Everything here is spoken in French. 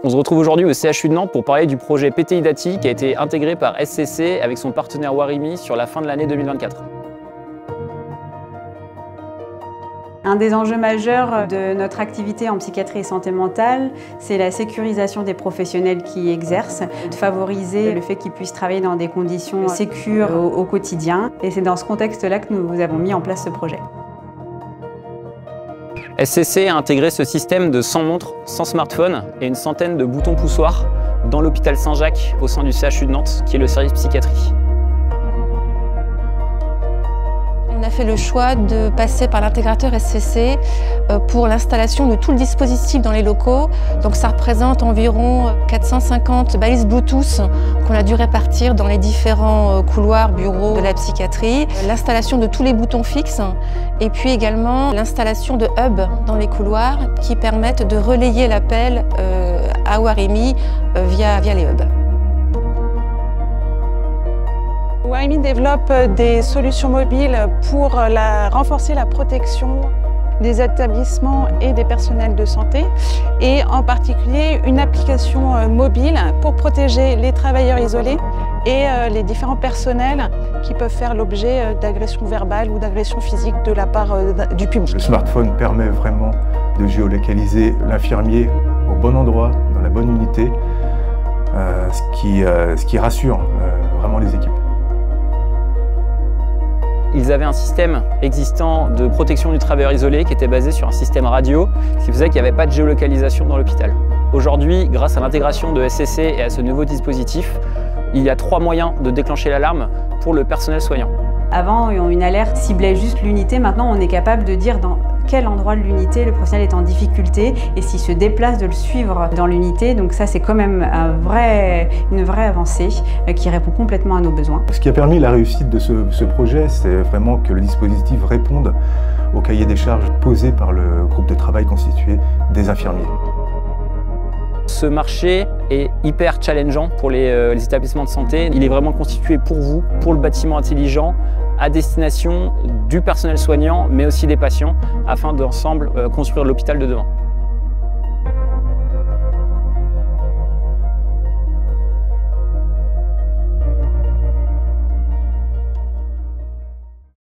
On se retrouve aujourd'hui au CHU de Nantes pour parler du projet PTI Dati qui a été intégré par SCC avec son partenaire Warimi sur la fin de l'année 2024. Un des enjeux majeurs de notre activité en psychiatrie et santé mentale, c'est la sécurisation des professionnels qui y exercent, de favoriser le fait qu'ils puissent travailler dans des conditions sécures au quotidien. Et c'est dans ce contexte-là que nous avons mis en place ce projet. SCC a intégré ce système de 100 montres sans smartphone et une centaine de boutons poussoirs dans l'hôpital Saint-Jacques au sein du CHU de Nantes, qui est le service psychiatrie. On a fait le choix de passer par l'intégrateur SCC pour l'installation de tout le dispositif dans les locaux. Donc ça représente environ 450 balises Bluetooth qu'on a dû répartir dans les différents couloirs, bureaux de la psychiatrie. L'installation de tous les boutons fixes et puis également l'installation de hubs dans les couloirs qui permettent de relayer l'appel à Warimi via les hubs. Warimi développe des solutions mobiles pour renforcer la protection des établissements et des personnels de santé et en particulier une application mobile pour protéger les travailleurs isolés et les différents personnels qui peuvent faire l'objet d'agressions verbales ou d'agressions physiques de la part du public. Le smartphone permet vraiment de géolocaliser l'infirmier au bon endroit, dans la bonne unité, ce qui rassure vraiment les équipes. Ils avaient un système existant de protection du travailleur isolé qui était basé sur un système radio, ce qui faisait qu'il n'y avait pas de géolocalisation dans l'hôpital. Aujourd'hui, grâce à l'intégration de SCC et à ce nouveau dispositif, il y a 3 moyens de déclencher l'alarme pour le personnel soignant. Avant, une alerte ciblait juste l'unité. Maintenant, on est capable de dire dans quel endroit de l'unité le professionnel est en difficulté et s'il se déplace, de le suivre dans l'unité. Donc ça, c'est quand même une vraie avancée qui répond complètement à nos besoins. Ce qui a permis la réussite de ce projet, c'est vraiment que le dispositif réponde au cahier des charges posé par le groupe de travail constitué des infirmiers. Ce marché est hyper challengeant pour les établissements de santé. Il est vraiment constitué pour vous, pour le bâtiment intelligent, à destination du personnel soignant, mais aussi des patients, afin d'ensemble construire l'hôpital de demain.